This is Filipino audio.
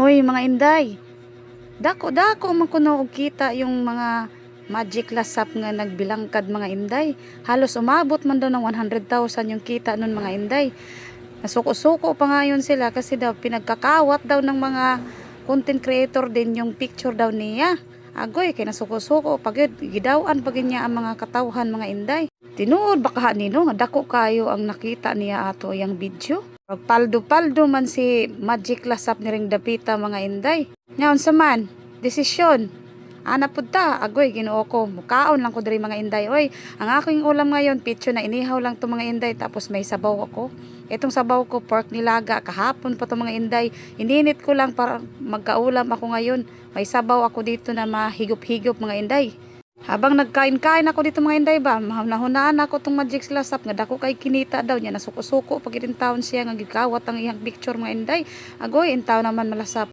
Oy mga inday, dako man kuno og kita yung mga magic lasap nga nagbilangkad mga inday. Halos umabot man daw ng 100,000 yung kita nun mga inday. Nasuko-suko pa ngayon sila kasi daw pinagkakawat daw ng mga content creator din yung picture daw niya. Agoy kay nasuko-suko pagid gidawan pagid niya ang mga katawhan mga inday. Tinuod baka nino nga dako kayo ang nakita niya ato yang video. Paldo-paldo man si Magic Lasap ni ring dapita mga inday. Ngayon sa man, desisyon. Ana pud ta, agoy Ginoo ko. Mukaon lang ko diri mga inday. Oy, ang aking ulam ngayon, pitso na inihaw lang to mga inday tapos may sabaw ako. Itong sabaw ko pork nilaga kahapon pa to mga inday. Ininit ko lang para magkaulam ako ngayon. May sabaw ako dito na mahigop-higop mga inday. Habang nagkain-kain ako dito mga inday ba, nahunaan ako tong Magic Lasap nga dako kay kinita daw niya nasuko-suko pag taon siya nga gikawat ang iyang picture mga inday. Agoy intaw naman malasap.